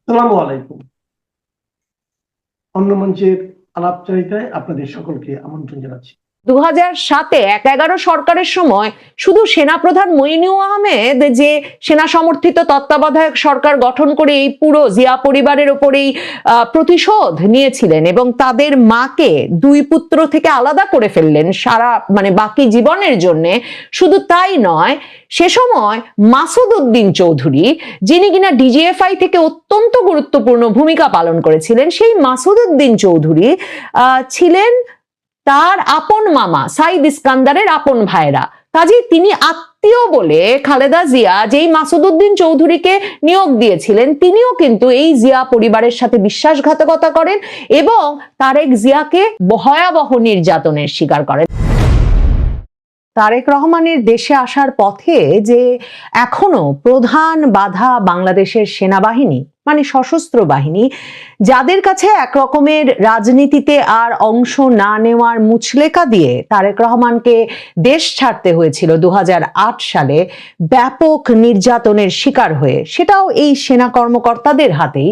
আসসালামু আলাইকুম। অন্য মঞ্চের আলাপচারিতায় আপনাদের সকলকে আমন্ত্রণ জানাচ্ছি। 2007-এ 11 সরকারের সময় শুধু সেনাপ্রধান মইনুল আহমেদ যে সেনা সমর্থিত তত্ত্বাবধায়ক সরকার গঠন করে এই পুরো জিয়া পরিবারের উপরেই প্রতিশোধ নিয়েছিলেন এবং তাদের মাকে দুই পুত্র থেকে আলাদা করে ফেললেন সারা বাকি জীবনের জন্য। শুধু তাই নয়, সে সময় মাসুদ উদ্দিন চৌধুরী, যিনি কিনা ডিজিএফআই থেকে অত্যন্ত গুরুত্বপূর্ণ ভূমিকা পালন করেছিলেন, সেই মাসুদ উদ্দিন চৌধুরী ছিলেন তার আপন মামা সাইদ ইস্কান্দারের আপন ভাইরা। কাজেই তিনি আত্মীয় বলে খালেদা জিয়া যেই মাসুদ উদ্দিন চৌধুরীকে নিয়োগ দিয়েছিলেন, তিনিও কিন্তু এই জিয়া পরিবারের সাথে বিশ্বাসঘাতকতা করেন এবং তারেক জিয়াকে ভয়াবহ নির্যাতনের শিকার করেন। তারেক রহমানের দেশে আসার পথে যে এখনো প্রধান বাধা বাংলাদেশের সেনাবাহিনী, সশস্ত্র বাহিনী, যাদের কাছে একরকমের রাজনীতিতে আর অংশ না নেওয়ার মুচলেকা দিয়ে তারেক রহমানকে দেশ ছাড়তে হয়েছিল 2008 সালে ব্যাপক নির্যাতনের শিকার হয়ে, সেটাও এই সেনা কর্মকর্তাদের হাতেই।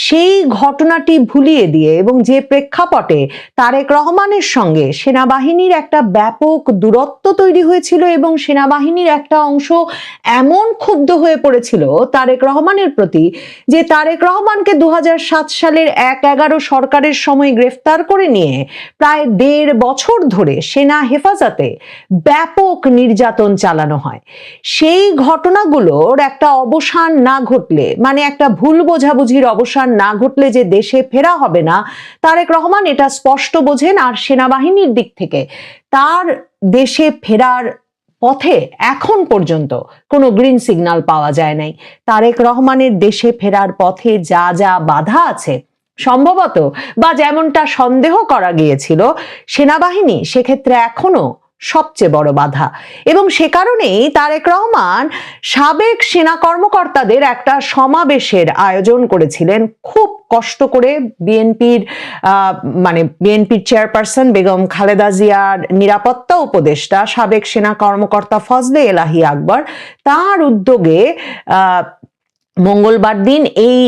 সেই ঘটনাটি ভুলিয়ে দিয়ে এবং যে প্রেক্ষাপটে তারেক রহমানের সঙ্গে সেনাবাহিনীর একটা ব্যাপক দূরত্ব তৈরি হয়েছিল এবং সেনাবাহিনীর একটা অংশ এমন ক্ষুব্ধ হয়ে পড়েছিল তারেক রহমানের প্রতি যে তারেক রহমানকে 2007 সালের 11 সরকারের সময় গ্রেফতার করে নিয়ে প্রায় 1.5 বছর ধরে সেনা হেফাজতে ব্যাপক নির্যাতন চালানো হয়। সেই ঘটনাগুলোর একটা অবসান না ঘটলে, একটা ভুল বোঝাবুঝির অবসান না ঘটলে যে দেশে ফেরা হবে না, তারেক রহমান এটা স্পষ্ট বোঝেন। আর সেনাবাহিনীর দিক থেকে তার দেশে ফেরার পথে এখন পর্যন্ত কোনো গ্রিন সিগন্যাল পাওয়া যায় নাই। তারেক রহমানের দেশে ফেরার পথে যা যা বাধা আছে, সম্ভবত বা যেমনটা সন্দেহ করা গিয়েছিল, সেনাবাহিনী সেক্ষেত্রে এখনো সবচেয়ে বড় বাধা। এবং সে কারণেই তারেক রহমান সাবেক সেনা কর্মকর্তাদের একটা সমাবেশের আয়োজন করেছিলেন খুব কষ্ট করে। বিএনপির চেয়ারপারসন বেগম খালেদা জিয়ার নিরাপত্তা উপদেষ্টা সাবেক সেনা কর্মকর্তা ফজলে এলাহি আকবর, তার উদ্যোগে মঙ্গলবার দিন এই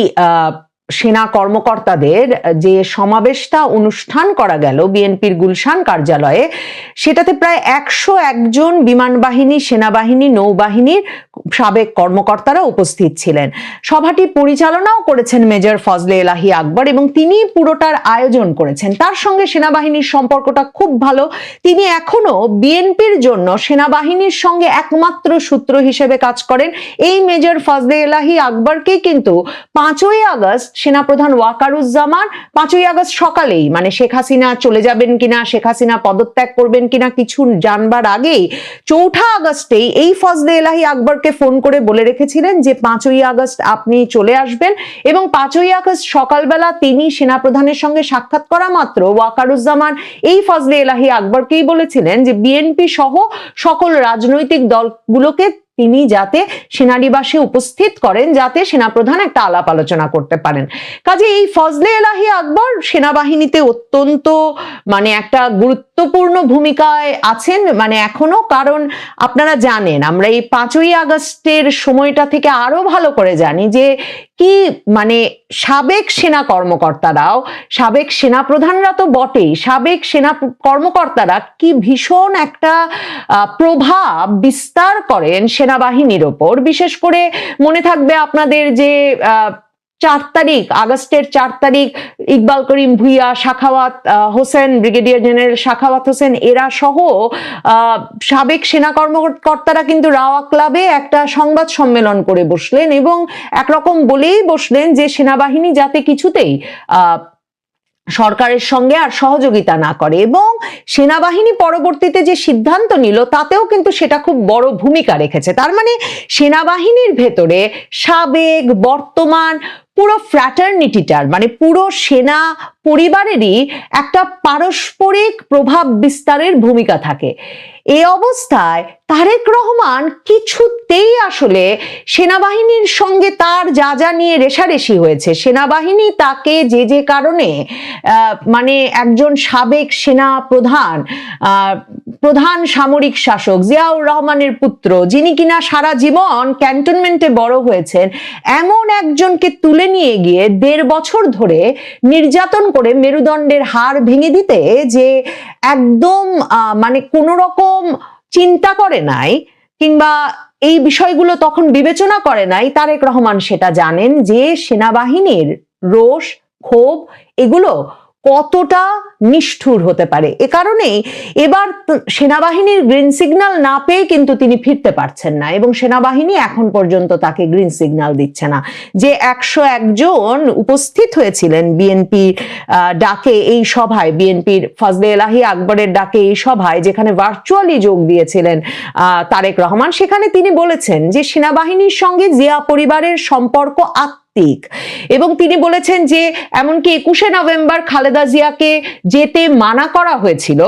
সেনা কর্মকর্তাদের যে সমাবেশটা অনুষ্ঠান করা গেল বিএনপির গুলশান কার্যালয়ে, সেটাতে প্রায় 101 জন বিমান বাহিনী, সেনাবাহিনী, নৌবাহিনীর সাবেক কর্মকর্তারা উপস্থিত ছিলেন। সভাটি পরিচালনাও করেছেন মেজর ফজলে এলাহি আকবর এবং তিনি পুরোটার আয়োজন করেছেন। তার সঙ্গে সেনাবাহিনীর সম্পর্কটা খুব ভালো। তিনি এখনো বিএনপির জন্য সেনাবাহিনীর সঙ্গে একমাত্র সূত্র হিসেবে কাজ করেন। এই মেজর ফজলে এলাহি আকবরকে কিন্তু 5ই আগস্ট সেনাপ্রধান ওয়াকারুজ্জামান 5ই আগস্ট সকালেই, শেখ হাসিনা চলে যাবেন কিনা, শেখ হাসিনা পদত্যাগ করবেন কিনা কিছু জানবার আগেই 4 আগস্টেই এই ফজলে এলাহি আকবরকে ফোন করে বলে রেখেছিলেন যে 5ই আগস্ট আপনি চলে আসবেন। এবং 5ই আগস্ট সকালবেলা তিনি সেনাপ্রধানের সঙ্গে সাক্ষাৎ করা মাত্র ওয়াকারুজ্জামান এই ফজলে এলাহি আকবরকেই বলেছিলেন যে বিএনপি সহ সকল রাজনৈতিক দলগুলোকে তিনি যাতে সেনানিবাসে উপস্থিত করেন, যাতে সেনাপ্রধান একটা আলাপ আলোচনা করতে পারেন। কাজে এই ফজলে এলাহি আকবর সেনাবাহিনীতে অত্যন্ত একটা গুরুত্বপূর্ণ ভূমিকায় আছেন এখনো। কারণ আপনারা জানেন, আমরা এই 5ই আগস্টের সময়টা থেকে আরো ভালো করে জানি যে কি সাবেক সেনা কর্মকর্তারাও, সাবেক সেনা প্রধানরা তো বটেই, সাবেক সেনা কর্মকর্তারা কি ভীষণ একটা প্রভাব বিস্তার করেন সেনাবাহিনীর ওপর। বিশেষ করে মনে থাকবে আপনাদের যে 4 তারিখ, আগস্টের 4 তারিখ ইকবাল করিম ভুইয়া, সাখাওয়াত হোসেন, ব্রিগেডিয়ার জেনারেল সাখাওয়াত হোসেন, এরা সহ সাবেক সেনা কর্মকর্তারা কিন্তু রাওয়া ক্লাবে একটা সংবাদ সম্মেলন করে বসলেন এবং একরকম বলেই বসলেন যে সেনাবাহিনী যাতে কিছুতেই সরকারের সঙ্গে আর সহযোগিতা না করে। এবং সেনাবাহিনী পরবর্তীতে যে সিদ্ধান্ত নিল তাতেও কিন্তু সেটা খুব বড় ভূমিকা রেখেছে। তার সেনাবাহিনীর ভেতরে সাবেক, বর্তমান পুরো ফ্র্যাটার্নিটিটার, পুরো সেনা পরিবারেরই একটা পারস্পরিক প্রভাব বিস্তারের ভূমিকা থাকে। এই অবস্থায় তারেক রহমান কিছুতেই আসলে সেনাবাহিনীর সঙ্গে তার যা যা নিয়ে রেষারেষি হয়েছে, সেনাবাহিনী তাকে যে যে কারণে একজন সাবেক সেনা প্রধান প্রধান সামরিক শাসক জিয়াউর রহমানের পুত্র, যিনি কিনা সারা জীবন ক্যান্টনমেন্টে বড় হয়েছেন, এমন একজনকে তুলে নিয়ে গিয়ে 1.5 বছর ধরে নির্যাতন করে মেরুদণ্ডের হাড় ভেঙে দিতে যে একদম মানে কোনো রকম চিন্তা করে নাই কিংবা এই বিষয়গুলো তখন বিবেচনা করে নাই, তারেক রহমান সেটা জানেন যে সেনাবাহিনীর রোষ ক্ষোভ এগুলো কতটা নিষ্ঠুর হতে পারে। এ কারণেই এবার সেনাবাহিনীর গ্রিন সিগন্যাল না পেয়ে কিন্তু তিনি ফিরতে পারছেন না, এবং সেনাবাহিনী এখন পর্যন্ত তাকে গ্রিন সিগন্যাল দিচ্ছে না। যে 101 জন উপস্থিত হয়েছিলেন বিএনপি ডাকে এই সভায়, বিএনপির ফজলে এলাহি আকবরের ডাকে এই সভায়, যেখানে ভার্চুয়ালি যোগ দিয়েছিলেন তারেক রহমান, সেখানে তিনি বলেছেন যে সেনাবাহিনীর সঙ্গে জিয়া পরিবারের সম্পর্ক এবং তিনি বলেছেন যে এমনকি 21শে নভেম্বর খালেদা জিয়াকে যেতে মানা করা হয়েছিল,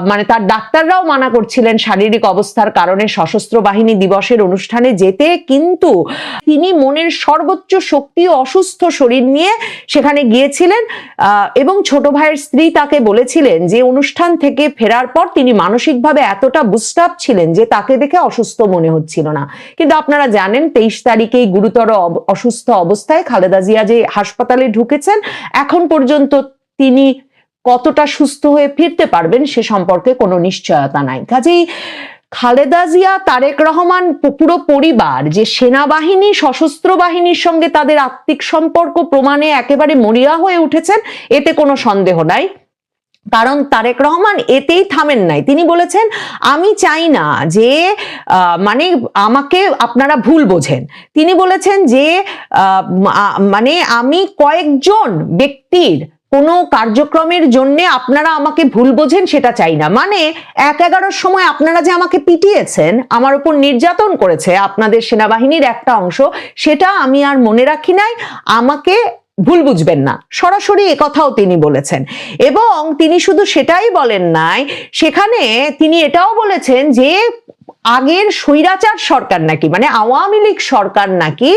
মানে তার ডাক্তাররাও মানা করছিলেন শারীরিক অবস্থার কারণে সশস্ত্র বাহিনী দিবসের অনুষ্ঠানে যেতে, কিন্তু তিনি মনের সর্বোচ্চ শক্তি ও অসুস্থ শরীর নিয়ে সেখানে গিয়েছিলেন, এবং ছোট ভাইয়ের স্ত্রী তাকে বলেছিলেন যে অনুষ্ঠান থেকে ফেরার পর তিনি মানসিকভাবে এতটা বুস্ট আপ ছিলেন যে তাকে দেখে অসুস্থ মনে হচ্ছিল না। কিন্তু আপনারা জানেন 23 তারিখেই গুরুতর অসুস্থ অবস্থায় খালেদা জিয়া যে হাসপাতালে ঢুকেছেন, এখন পর্যন্ত তিনি কতটা সুস্থ হয়ে ফিরতে পারবেন সে সম্পর্কে কোনো নিশ্চয়তা নাই। কাজেই খালেদা জিয়া, তারেক রহমান, পুরো পরিবার যে সেনাবাহিনী সশস্ত্র বাহিনীর সঙ্গে তাদের আত্মিক সম্পর্ক প্রমাণে একেবারে মরিয়া হয়ে উঠেছেন, এতে কোনো সন্দেহ নাই। কারণ তারেক রহমান এতেই থামেন নাই, তিনি বলেছেন আমি চাই না যে মানে আমাকে আপনারা ভুল বোঝেন। তিনি বলেছেন যে মানে আমি কয়েকজন ব্যক্তির কোনো কার্যক্রমের জন্য আপনারা আমাকে ভুল বোঝেন সেটা চাই না। মানে 1-11 সময় আপনারা যে আমাকে পিটিয়েছেন, আমার উপর নির্যাতন করেছে আপনাদের সেনাবাহিনীর একটা অংশ, সেটা আমি আর মনে রাখি নাই, আমাকে ভুল বুঝবেন না, সরাসরি একথাও তিনি বলেছেন। এবং তিনি শুধু সেটাই বলেন নাই, সেখানে তিনি এটাও বলেছেন যে আগের স্বৈরাচার সরকার নাকি, মানে আওয়ামী লীগ সরকার নাকি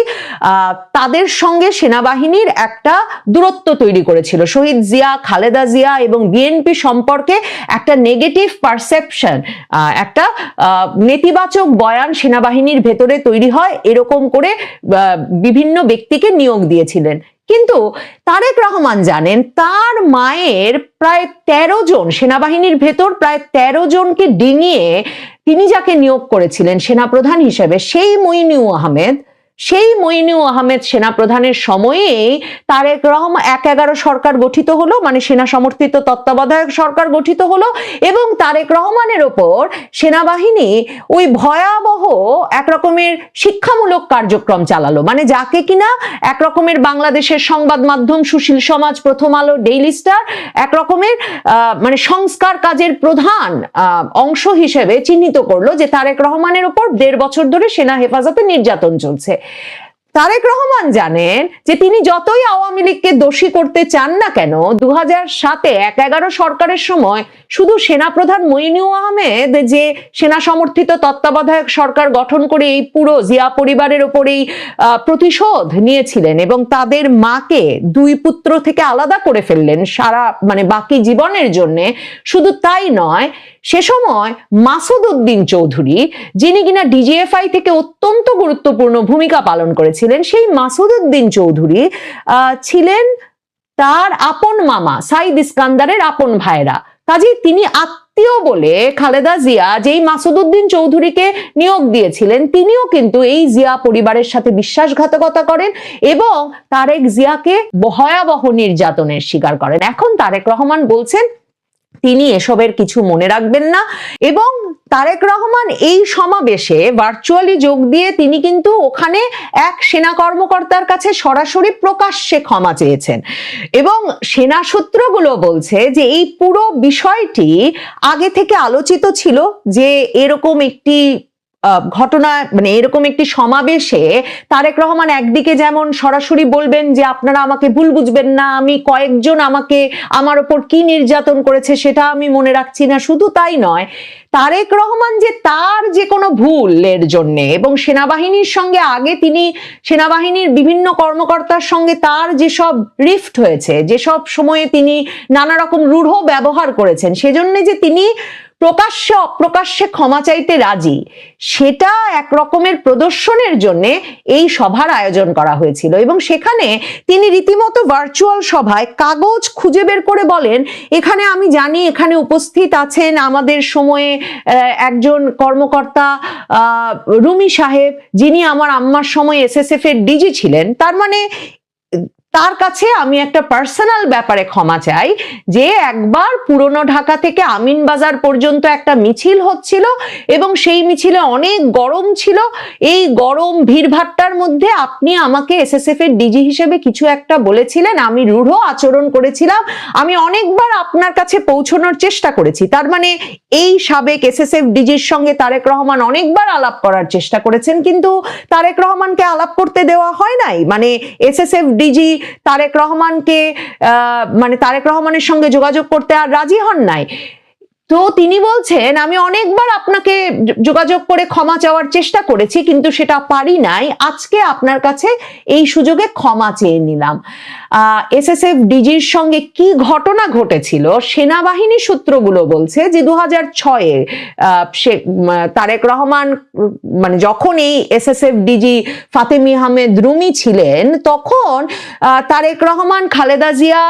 তাদের সঙ্গে সেনাবাহিনীর একটা দূরত্ব তৈরি করেছিল। শহীদ জিয়া, খালেদা জিয়া এবং বিএনপি সম্পর্কে একটা নেগেটিভ পারসেপশন, একটা নেতিবাচক বয়ান সেনাবাহিনীর ভেতরে তৈরি হয়, এরকম করে বিভিন্ন ব্যক্তিকে নিয়োগ দিয়েছিলেন। কিন্তু তারেক রহমান জানেন তার মায়ের প্রায় 13 জন সেনাবাহিনীর ভেতর প্রায় 13 জনকে ডিঙিয়ে তিনি যাকে নিয়োগ করেছিলেন সেনাপ্রধান হিসেবে, সেই মইনু আহমেদ সেনাপ্রধানের সময়েই তারেক রহমান 1-11 সরকার গঠিত হলো, মানে সেনা সমর্থিত তত্ত্বাবধায়ক সরকার গঠিত হলো, এবং তারেক রহমানের ওপর সেনাবাহিনী ওই ভয়াবহ একরকমের শিক্ষামূলক কার্যক্রম চালালো, মানে যাকে কিনা একরকমের বাংলাদেশের সংবাদ মাধ্যম সুশীল সমাজ, প্রথম আলো, ডেইলি স্টার একরকমের মানে সংস্কার কাজের প্রধান অংশ হিসেবে চিহ্নিত করলো যে তারেক রহমানের ওপর 1.5 বছর ধরে সেনা হেফাজতে নির্যাতন চলছে। তারেক রহমান জানেন যে তিনি যতই আওয়ামী লীগকে দোষী করতে চান না কেন, 2007-এ 1-11 সরকারের সময় শুধু সেনাপ্রধান মইনু আহমেদ যে সেনা সমর্থিত তত্ত্বাবধায়ক সরকার গঠন করে এই পুরো জিয়া পরিবারের ওপরেই প্রতিশোধ নিয়েছিলেন এবং তাদের মাকে 2 পুত্র থেকে আলাদা করে ফেললেন সারা মানে বাকি জীবনের জন্য। শুধু তাই নয়, সে সময় মাসুদ উদ্দিন চৌধুরী, যিনি কিনা ডিজিএফআই থেকে অত্যন্ত গুরুত্বপূর্ণ ভূমিকা পালন করেছিলেন, সেই মাসুদ উদ্দিন চৌধুরী ছিলেন তার আপন মামা সাইদ ইস্কান্দারের আপন ভাইরা। কাজেই তিনি আত্মীয় বলে খালেদা জিয়া যেই মাসুদ উদ্দিন চৌধুরীকে নিয়োগ দিয়েছিলেন, তিনিও কিন্তু এই জিয়া পরিবারের সাথে বিশ্বাসঘাতকতা করেন এবং তারেক জিয়াকে ভয়াবহ নির্যাতনের শিকার করেন। এখন তারেক রহমান বলছেন তিনি এসবের কিছু মনে রাখবেন না, এবং তারেক রহমান এই সমাবেশে ভার্চুয়ালি যোগ দিয়ে তিনি কিন্তু ওখানে এক সেনা কর্মকর্তার কাছে সরাসরি প্রকাশ্যে ক্ষমা চেয়েছেন। এবং সেনা সূত্রগুলো বলছে যে এই পুরো বিষয়টি আগে থেকে আলোচিত ছিল, যে এরকম একটি ঘটনা, মানে এরকম একটি সমাবেশে তারেক রহমান একদিকে যেমন সরাসরি বলবেন যে আপনারা আমাকে ভুল বুঝবেন না, আমি কয়েকজন আমার ওপর কি নির্যাতন করেছে সেটা আমি মনে রাখছি না, শুধু তাই নয়, তারেক রহমান যে তার যে কোনো ভুলের জন্য এবং সেনাবাহিনীর সঙ্গে আগে তিনি সেনাবাহিনীর বিভিন্ন কর্মকর্তার সঙ্গে তার যেসব রিফট হয়েছে, যেসব সময়ে তিনি নানা রকম রূঢ় ব্যবহার করেছেন, সেজন্য যে তিনি প্রকাশ্যে অপ্রকাশ্যে ক্ষমা চাইতে রাজি, সেটা এক রকমের প্রদর্শনের জন্য এই সভার আয়োজন করা হয়েছিল। এবং সেখানে তিনি রীতিমতো ভার্চুয়াল সভায় কাগজ খুঁজে বের করে বলেন, এখানে আমি জানি এখানে উপস্থিত আছেন আমাদের সময়ে একজন কর্মকর্তা রুমি সাহেব, যিনি আমার আম্মার সময় এসএসএফ এর ডিজি ছিলেন। তার মানে তার কাছে আমি একটা পার্সোনাল ব্যাপারে ক্ষমা চাই যে একবার পুরনো ঢাকা থেকে আমিনবাজার পর্যন্ত একটা মিছিল হচ্ছিল এবং সেই মিছিলে অনেক গরম ছিল। এই গরম ভিড়ভাট্টার মধ্যে আপনি আমাকে এসএসএফ এর ডিজি হিসেবে কিছু একটা বলেছিলেন, আমি রূঢ় আচরণ করেছিলাম, আমি অনেকবার আপনার কাছে পৌঁছানোর চেষ্টা করেছি। তার মানে এই সাবেক এসএসএফ ডিজির সঙ্গে তারেক রহমান অনেকবার আলাপ করার চেষ্টা করেছেন, কিন্তু তারেক রহমানকে আলাপ করতে দেওয়া হয় নাই। মানে এসএসএফ ডিজি তারেক রহমানকে মানে তারেক রহমানের সঙ্গে যোগাযোগ করতে আর রাজি হন নাই। তো তিনি বলছেন, আমি অনেকবার আপনাকে যোগাযোগ করে ক্ষমা চাওয়ার চেষ্টা করেছি, কিন্তু সেটা পারি নাই, আজকে আপনার কাছে এই সুযোগে ক্ষমা চেয়ে নিলাম। এসএসএফ ডিজির সঙ্গে কি ঘটনা ঘটেছিল সেনাবাহিনী সূত্রগুলো বলছে যে 2006-এ তারেক রহমান মানে যখন এই এসএসএফ ডিজি ফাতেমী আহমেদ রুমি ছিলেন, তখন তারেক রহমান খালেদা জিয়া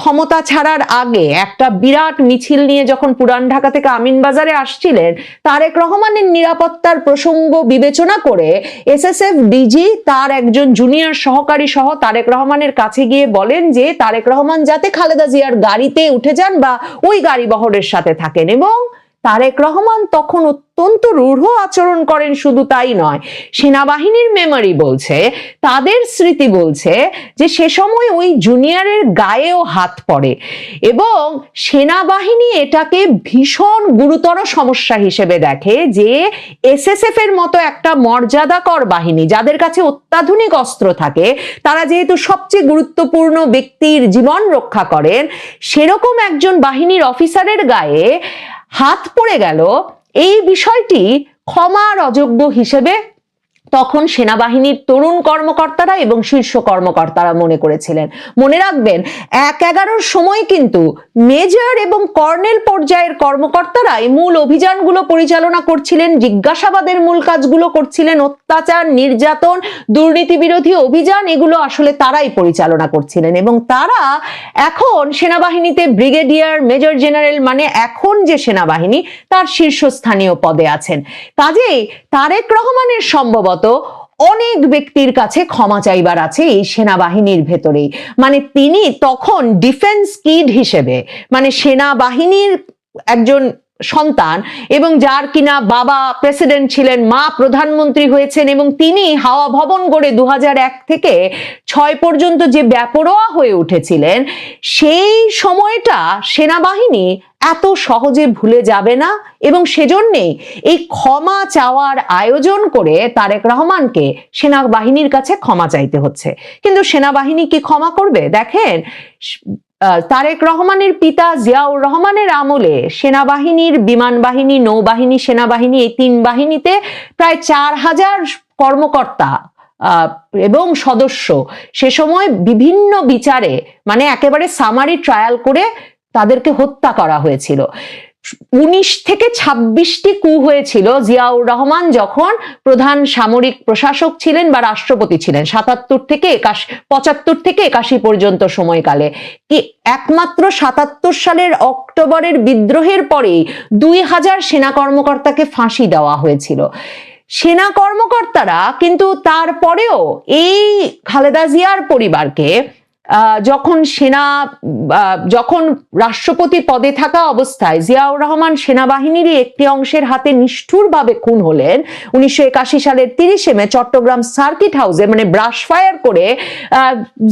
ক্ষমতা ছাড়ার আগে একটা বিরাট মিছিল নিয়ে যখন পুরান ঢাকা থেকে আমিনবাজারে আসছিলেন, তারেক রহমানের নিরাপত্তার প্রসঙ্গ বিবেচনা করে এসএসএফ ডিজি তার একজন জুনিয়র সহকারী সহ তারেক রহমানের কাছে গিয়ে বলেন যে তারেক রহমান যাতে খালেদা জিয়ার গাড়িতে উঠে যান বা ওই গাড়ি বহরের সাথে থাকেন, এবং তারেক রহমান তখন অত্যন্ত রূঢ় আচরণ করেন। শুধু তাই নয়, সেনাবাহিনীর মেমরি বলছে, তাদের স্মৃতি বলছে যে সে সময় ওই জুনিয়রের গায়েও হাত পড়ে এবং সেনাবাহিনী এটাকে ভীষণ গুরুতর সমস্যা হিসেবে দেখে যে এসএসএফ এর মতো একটা মর্যাদাকর বাহিনী, যাদের কাছে অত্যাধুনিক অস্ত্র থাকে, তারা যেহেতু সবচেয়ে গুরুত্বপূর্ণ ব্যক্তির জীবন রক্ষা করেন, সেরকম একজন বাহিনীর অফিসারের গায়ে হাত পড়ে গেল, এই বিষয়টি ক্ষমার অযোগ্য হিসেবে তখন সেনাবাহিনীর তরুণ কর্মকর্তারা এবং শীর্ষ কর্মকর্তারা মনে করেছিলেন। মনে রাখবেন, 1-11-র সময় কিন্তু মেজর এবং কর্নেল পর্যায়ের কর্মকর্তারাই মূল অভিযানগুলো পরিচালনা করছিলেন, জিজ্ঞাসাবাদের মূল কাজগুলো করছিলেন, অত্যাচার, নির্যাতন, দুর্নীতি বিরোধী অভিযান এগুলো আসলে তারাই পরিচালনা করছিলেন। এবং তারা এখন সেনাবাহিনীতে ব্রিগেডিয়ার, মেজর জেনারেল, মানে এখন যে সেনাবাহিনী তার শীর্ষস্থানীয় পদে আছেন। কাজেই তারেক রহমানের সম্ভবত অনেক ব্যক্তির কাছে ক্ষমা চাইবার আছে এই সেনাবাহিনীর ভেতরেই। মানে তিনি তখন ডিফেন্স কিড হিসেবে, মানে সেনাবাহিনীর একজন সন্তান এবং যার কিনা বাবা প্রেসিডেন্ট ছিলেন, মা প্রধানমন্ত্রী হয়েছেন, এবং তিনি হাওয়া ভবন গড়ে 2001 থেকে 6 পর্যন্ত যে বেপরোয়া হয়ে উঠেছিলেন, সেই সময়টা সেনাবাহিনী এত সহজে ভুলে যাবে না। এবং সেজন্যেই এই ক্ষমা চাওয়ার আয়োজন করে তারেক রহমানকে সেনাবাহিনীর কাছে ক্ষমা চাইতে হচ্ছে। কিন্তু সেনাবাহিনী কি ক্ষমা করবে? দেখেন, তারেক রহমানের পিতা জিয়াউর রহমানের আমলে সেনাবাহিনীর, বিমান বাহিনী, নৌবাহিনী, সেনাবাহিনী, এই 3 বাহিনীতে প্রায় 4000 কর্মকর্তা এবং সদস্য সে সময় বিভিন্ন বিচারে, মানে একেবারে সামারি ট্রায়াল করে তাদেরকে হত্যা করা হয়েছিল। 19 থেকে 26টি কু হয়েছিল জিয়াউর রহমান যখন প্রধান সামরিক প্রশাসক ছিলেন বা রাষ্ট্রপতি ছিলেন, 75 থেকে 81 পর্যন্ত সময়কালে। কি একমাত্র 77 সালের অক্টোবরের বিদ্রোহের পরেই 2000 সেনা কর্মকর্তাকে ফাঁসি দেওয়া হয়েছিল। সেনা কর্মকর্তারা কিন্তু তারপরেও এই খালেদা জিয়ার পরিবারকে যখন রাষ্ট্রপতি পদে থাকা অবস্থায় জিয়াউর রহমান সেনাবাহিনীর একটি অংশের হাতে নিষ্ঠুরভাবে খুন হলেন 1981 সালের 30 মে চট্টগ্রাম সার্কিট হাউসে, মানে ব্রাশ ফায়ার করে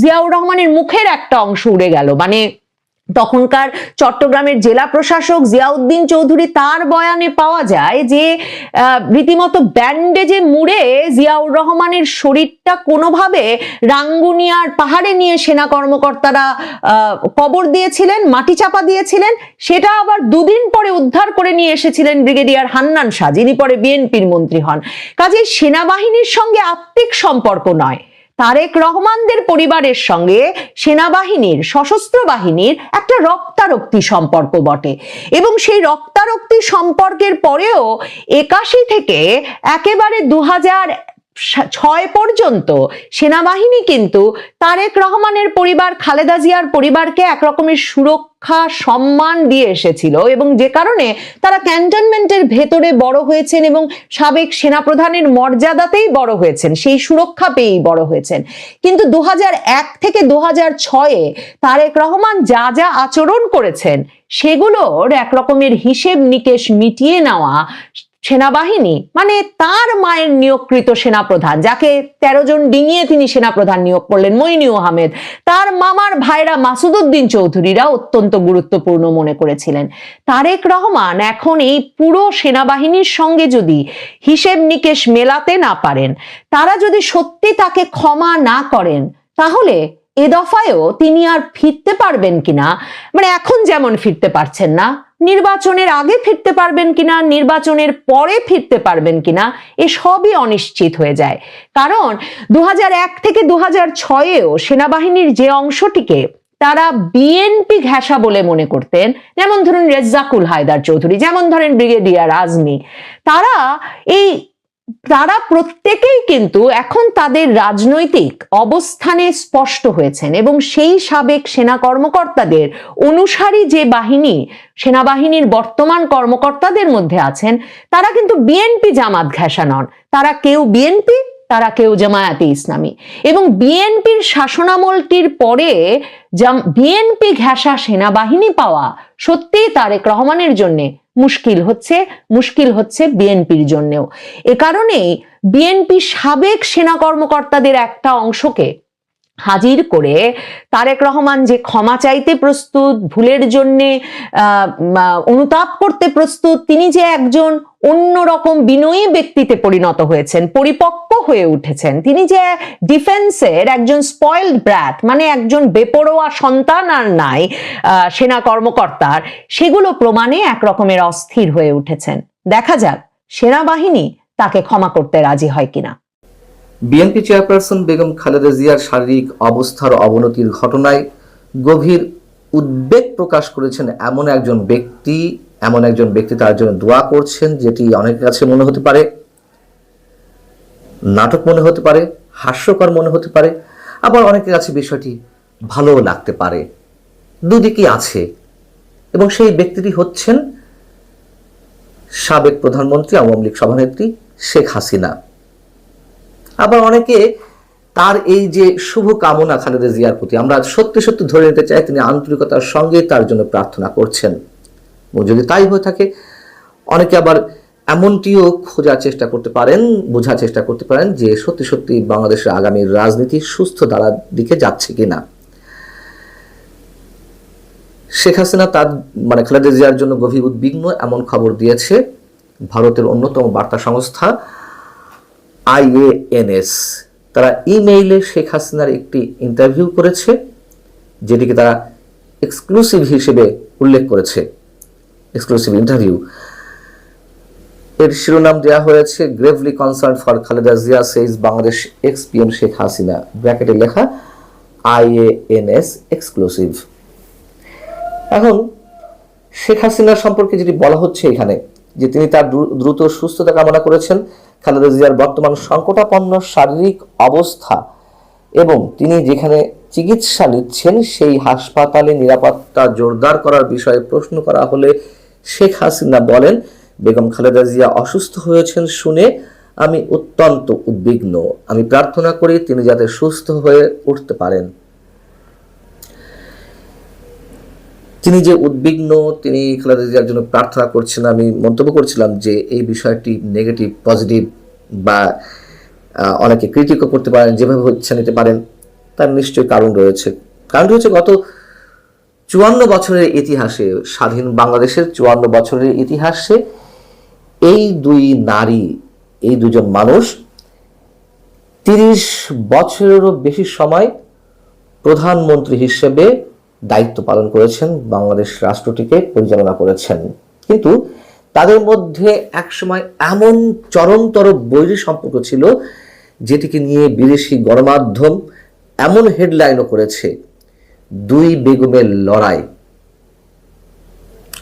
জিয়াউর রহমানের মুখের একটা অংশ উড়ে গেল। মানে তখনকার চট্টগ্রামের জেলা প্রশাসক জিয়াউদ্দিন চৌধুরী, তার বয়ানে পাওয়া যায় যে রীতিমতো ব্যান্ডেজে মুড়ে জিয়াউর রহমানের শরীরটা কোনোভাবে রাঙ্গুনিয়ার পাহাড়ে নিয়ে সেনা কর্মকর্তারা কবর দিয়েছিলেন, মাটি চাপা দিয়েছিলেন। সেটা আবার 2 দিন পরে উদ্ধার করে নিয়ে এসেছিলেন ব্রিগেডিয়ার হান্নান শাহ, যিনি পরে বিএনপির মন্ত্রী হন। কাজেই সেনাবাহিনীর সঙ্গে আত্মিক সম্পর্ক নয়, তারেক রহমানদের পরিবারের সঙ্গে সেনাবাহিনীর, সশস্ত্র বাহিনীর একটা রক্তারক্তি সম্পর্ক বটে, এবং সেই রক্তারক্তি সম্পর্কের পরেও 81 থেকে একেবারে 2006 পর্যন্ত সেনাবাহিনী কিন্তু তারেক রহমানের পরিবার, খালেদা জিয়ার পরিবারকে এক রকমের সুরক্ষা, সম্মান দিয়ে এসেছিল, এবং যে কারণে তারা ক্যান্টনমেন্টের ভেতরে বড় হয়েছেন এবং সাবেক সেনাপ্রধানের মর্যাদাতেই বড় হয়েছেন, সেই সুরক্ষা পেয়েই বড় হয়েছেন। কিন্তু 2001 থেকে 2006 তারেক রহমান যা যা আচরণ করেছেন সেগুলোর এক রকমের হিসেব নিকেশ মিটিয়ে নেওয়া সেনাবাহিনী, মানে তার মায়ের নিয়োগকৃত সেনাপ্রধান, যাকে 13 জন ডিঙিয়ে তিনি সেনাপ্রধান নিয়োগ করলেন, মইনুল আহমেদ, তার মামার ভাইরা মাসুদউদ্দিন চৌধুরীরা অত্যন্ত গুরুত্বপূর্ণ মনে করেছিলেন। তারেক রহমান এখন এই পুরো সেনাবাহিনীর সঙ্গে যদি হিসেব নিকেশ মেলাতে না পারেন, তারা যদি সত্যি তাকে ক্ষমা না করেন, তাহলে এ দফায়ও তিনি আর ফিরতে পারবেন কিনা, মানে এখন যেমন ফিরতে পারছেন না, নির্বাচনের আগে ফিরতে পারবেন কিনা, নির্বাচনের পরে ফিরতে পারবেন কিনা, এ সবই অনিশ্চিত হয়ে যায়। কারণ 2001 থেকে 2006-এও সেনাবাহিনীর যে অংশটিকে তারা বিএনপি ঘেঁষা বলে মনে করতেন, যেমন ধরুন রেজ্জাকুল হায়দার চৌধুরী, যেমন ধরেন ব্রিগেডিয়ার আজমি, তারা প্রত্যেকেই কিন্তু এখন তাদের রাজনৈতিক অবস্থানে স্পষ্ট হয়েছেন, এবং সেই সাবেক সেনা কর্মকর্তাদের অনুসারী যে বাহিনী, সেনাবাহিনীর বর্তমান কর্মকর্তাদের মধ্যে আছেন, তারা কিন্তু বিএনপি জামাত ঘেঁষা নন, তারা কেউ বিএনপি, তারা কেউ জামায়াতে ইসলামী। এবং বিএনপির শাসনামলটির পরে বিএনপি ঘেঁষা সেনাবাহিনী পাওয়া সত্যি তারেক রহমানের জন্য মুশকিল হচ্ছে বিএনপির জন্যও। এ কারণেই বিএনপি সাবেক সেনা কর্মকর্তাদের একটা অংশকে হাজির করে তারেক রহমান যে ক্ষমা চাইতে প্রস্তুত, ভুলের জন্যে অনুতাপ করতে প্রস্তুত, তিনি যে একজন অন্যরকম বিনয়ী ব্যক্তিতে পরিণত হয়েছেন, পরিপক্ক হয়ে উঠেছেন, তিনি যে ডিফেন্সের একজন স্পয়েলড ব্র্যাট, মানে একজন বেপরোয়া সন্তান আর নাই সেনা কর্মকর্তার, সেগুলো প্রমাণে এক রকমের অস্থির হয়ে উঠেছেন। দেখা যাক সেনাবাহিনী তাকে ক্ষমা করতে রাজি হয় কিনা। বিএনপি চেয়ারপারসন বেগম খালেদা জিয়ার শারীরিক অবস্থার অবনতির ঘটনায় গভীর উদ্বেগ প্রকাশ করেছেন এমন একজন ব্যক্তি তার জন্য দোয়া করছেন, যেটি অনেকের কাছে মনে হতে পারে নাটক, মনে হতে পারে হাস্যকর, মনে হতে পারে আবার অনেকের কাছে বিষয়টি ভালোও লাগতে পারে, দুদিকই আছে। এবং সেই ব্যক্তিটি হচ্ছেন সাবেক প্রধানমন্ত্রী, আওয়ামী লীগ সভানেত্রী শেখ হাসিনা। আবার অনেকে তার এই যে শুভ কামনা খালেদা জিয়ার প্রতি আমরা সত্যি সত্যি ধরে নিতে চাই, তিনি আন্তরিকতার সঙ্গে তার জন্য প্রার্থনা করছেন। যদি তাই হয়ে থাকে, অনেকে আবার এমনটিও বোঝার চেষ্টা করতে পারেন যে সত্যি সত্যি বাংলাদেশের আগামী রাজনীতি সুস্থ ধারার দিকে যাচ্ছে কিনা। শেখ হাসিনা তার খালেদা জিয়ার জন্য গভীর উদ্বিগ্ন এমন খবর দিয়েছে ভারতের অন্যতম বার্তা সংস্থা IANS। তারা ইমেইলে শেখ হাসিনার একটি ইন্টারভিউ করেছে, যেটিকে তারা এক্সক্লুসিভ হিসেবে উল্লেখ করেছে, এক্সক্লুসিভ ইন্টারভিউ। এর শিরোনাম দেওয়া হয়েছে gravely concern for Khaleda Zia says Bangladesh ex-PM Sheikh Hasina, ব্র্যাকেটে লেখা IANS এক্সক্লুসিভ। এখন শেখ হাসিনা সম্পর্কে যেটি বলা হচ্ছে এখানে, যে তিনি তার দ্রুত সুস্থতা কামনা করেছেন, খালেদা জিয়ার বর্তমান সংকটাপন্ন শারীরিক অবস্থা এবং তিনি যেখানে চিকিৎসা নিচ্ছেন সেই হাসপাতালে নিরাপত্তা জোরদার করার বিষয়ে প্রশ্ন করা হলে শেখ হাসিনা বলেন, বেগম খালেদা জিয়া অসুস্থ হয়েছেন শুনে আমি অত্যন্ত উদ্বিগ্ন, আমি প্রার্থনা করি তিনি যাতে সুস্থ হয়ে উঠতে পারেন। তিনি যে উদ্বিগ্ন, তিনি খালেদা জিয়ার জন্য প্রার্থনা করছেন, আমি মন্তব্য করছিলাম যে এই বিষয়টি নেগেটিভ পজিটিভ বা অনেকে ক্রিটিকও করতে পারেন, যেভাবে ইচ্ছা নিতে পারেন, তার নিশ্চয়ই কারণ রয়েছে। গত 54 বছরের ইতিহাসে, স্বাধীন বাংলাদেশের 54 বছরের ইতিহাসে এই দুজন মানুষ 30 বছরেরও বেশি সময় প্রধানমন্ত্রী হিসেবে দায়িত্ব পালন করেছেন, বাংলাদেশ রাষ্ট্রটিকে পরিচালনা করেছেন। কিন্তু তাদের মধ্যে একসময় এমন চরমতর বৈরী সম্পর্ক ছিল যেটিকে নিয়ে বিদেশি গণমাধ্যম এমন হেডলাইনও করেছে, 2 বেগমের লড়াই,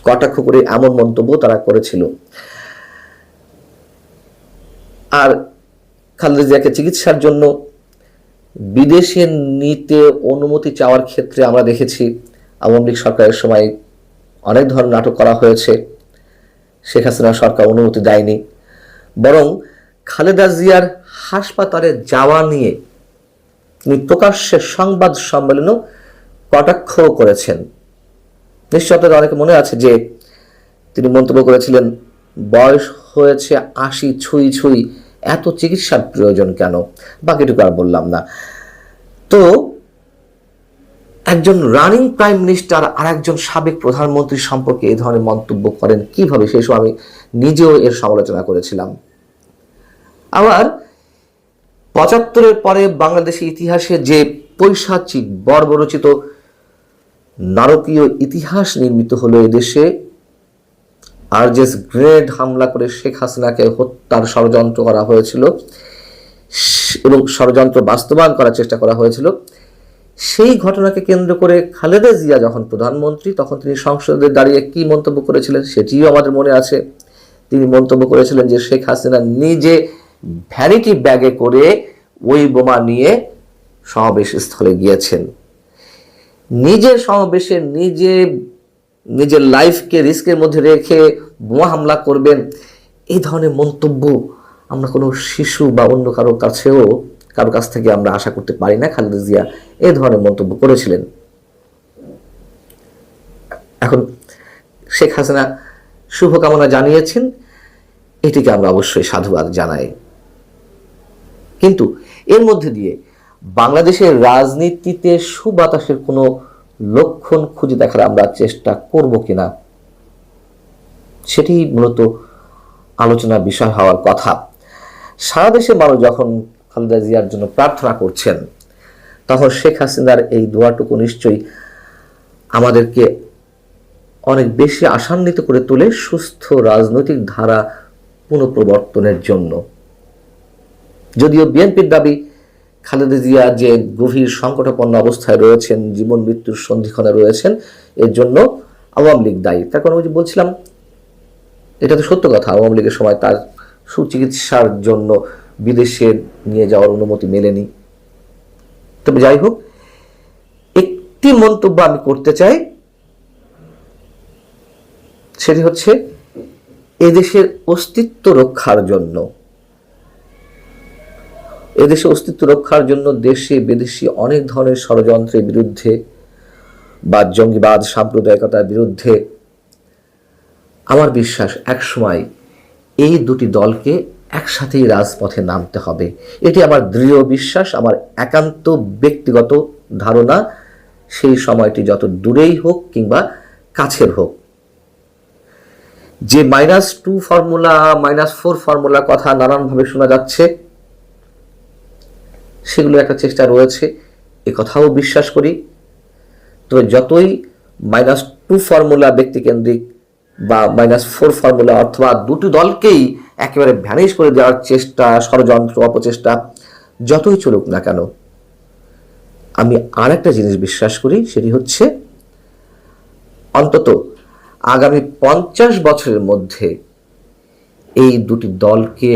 কটাক্ষ করে এমন মন্তব্য তারা করেছিল। আর খালেদা জিয়াকে চিকিৎসার জন্য বিদেশে নিতে অনুমতি চাওয়ার ক্ষেত্রে আমরা দেখেছি আওয়ামী লীগ সরকারের সময় অনেক ধরনের নাটক করা হয়েছে। শেখ হাসিনা সরকার অনুমতি দেয়নি, বরং খালেদা জিয়ার হাসপাতালে যাওয়া নিয়ে তিনি প্রকাশ্যে সংবাদ সম্মেলনেও কটাক্ষ করেছেন। নিশ্চয় আপনাদের অনেকে মনে আছে যে তিনি মন্তব্য করেছিলেন, বয়স হয়েছে 80 ছুঁই ছুঁই, এত চিকিৎসার প্রয়োজন কেন, বাকিটুকু আর বললাম না। তো একজন রানিং প্রাইম মিনিস্টার আর একজন সাবেক প্রধানমন্ত্রী সম্পর্কে এই ধরনের মন্তব্য করেন কিভাবে, সেই সময় আমি নিজেও এর সমালোচনা করেছিলাম। আবার 75-এর পরে বাংলাদেশের ইতিহাসে যে পৈশাচিক বর্বরচিত নারকীয় ইতিহাস নির্মিত হলো এদেশে, আরজেস গ্রেনেড হামলা করে শেখ হাসিনাকে হত্যার ষড়যন্ত্র করা হয়েছিল এবং ষড়যন্ত্র বাস্তবায়ন করার চেষ্টা করা হয়েছিল, সেই ঘটনাকে কেন্দ্র করে খালেদা জিয়া যখন প্রধানমন্ত্রী তখন তিনি সংসদে দাঁড়িয়ে কি মন্তব্য করেছিলেন সেটিও আমাদের মনে আছে। তিনি মন্তব্য করেছিলেন যে শেখ হাসিনা নিজে ভ্যানিটি ব্যাগে করে ওই বোমা নিয়ে সমাবেশ স্থলে গিয়েছেন, নিজের সমাবেশে নিজের লাইফকে রিস্কের মধ্যে রেখে বোমা হামলা করবেন, এই ধরনের মন্তব্য আমরা কোনো শিশু বা অন্য কারো কাছ থেকে আমরা আশা করতে পারি না। খালেদা জিয়া এই ধরনের মন্তব্য করেছিলেন। এখন শেখ হাসিনা শুভকামনা জানিয়েছেন, এটিকে আমরা অবশ্যই সাধুবাদ জানাই। কিন্তু এর মধ্যে দিয়ে বাংলাদেশের রাজনীতিতে সুবাতাসের কোনো লক্ষণ খুঁজে দেখার আমরা চেষ্টা করব কিনা, সেটি মূলত আলোচনার বিষয় হওয়ার কথা। সারা দেশের মানুষ যখন খালেদা জিয়ার জন্য প্রার্থনা করছেন, তখন শেখ হাসিনার এই দোয়াটুকু নিশ্চয়ই আমাদেরকে অনেক বেশি আশান্বিত করে তোলে সুস্থ রাজনৈতিক ধারা পুনঃপ্রবর্তনের জন্য। যদিও বিএনপির দাবি খালেদা জিয়া যে গভীর সংকটাপন্ন অবস্থায় রয়েছেন, জীবন মৃত্যুর সন্ধিক্ষণে রয়েছেন, এর জন্য আওয়ামী লীগ দায়ী। তার কারণ বলছিলাম, এটা তো সত্য কথা, আওয়ামী লীগের সময় তার সুচিকিৎসার জন্য বিদেশে নিয়ে যাওয়ার অনুমতি মেলেনি। তবে যাই হোক, একটি মন্তব্য আমি করতে চাই, সেটি হচ্ছে এদেশের অস্তিত্ব রক্ষার জন্য দেশে বিদেশি অনেক ধরনের ষড়যন্ত্রের বিরুদ্ধে বা জঙ্গিবাদ সাম্প্রদায়িকতার বিরুদ্ধে আমার বিশ্বাস একসময় এই দুটি দলকে একসাথেই রাজপথে নামতে হবে। এটি আমার দৃঢ় বিশ্বাস, আমার একান্ত ব্যক্তিগত ধারণা। সেই সময়টি যত দূরেই হোক কিংবা কাছের হোক। যে -2 ফর্মুলা, -4 ফর্মুলার কথা নানানভাবে শোনা যাচ্ছে, সেগুলো একটা চেষ্টা রয়েছে, এ কথাও বিশ্বাস করি। তবে যতই -2 ফর্মুলা ব্যক্তিকেন্দ্রিক বা -4 ফর্মুলা অথবা দুটি দলকেই একেবারে ভ্যানিশ করে দেওয়ার চেষ্টা, ষড়যন্ত্র, অপচেষ্টা যতই চলুক না কেন, আমি আর একটা জিনিস বিশ্বাস করি, সেটি হচ্ছে অন্তত আগামী 50 বছরের মধ্যে এই দুটি দলকে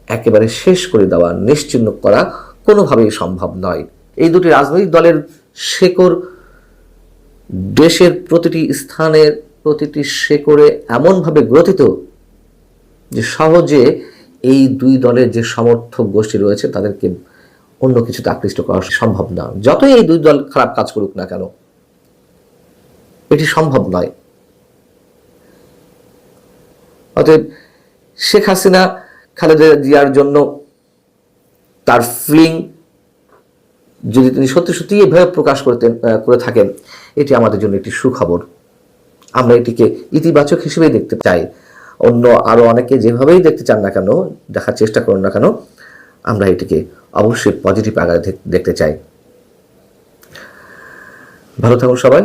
একেবারে শেষ করে দেওয়া, নিশ্চিহ্ন করা কোনোভাবেই সম্ভব নয়। এই দুটি রাজনৈতিক দলের শেকড় দেশের প্রতিটি স্থানের প্রতিটি শেকড়ে এমনভাবে গ্রথিত যে সহজে এই দুই দলের যে সমর্থক গোষ্ঠী রয়েছে তাদেরকে অন্য কিছুতে আকৃষ্ট করা সম্ভব না। যতই এই দুই দল খারাপ কাজ করুক না কেন, এটি সম্ভব নয়। অতএব শেখ হাসিনা খালেদা জিয়ার জন্য তার ফিলিং যদি তিনি সত্যি সত্যি এভাবে প্রকাশ করে থাকেন, এটি আমাদের জন্য একটি সুখবর। আমরা এটিকে ইতিবাচক হিসেবেই দেখতে চাই। অন্য আরো অনেকে যেভাবেই দেখতে চান না কেন, দেখার চেষ্টা করুন না কেন, আমরা এটিকে অবশ্যই পজিটিভ আকারে দেখতে চাই। ভালো থাকুন সবাই।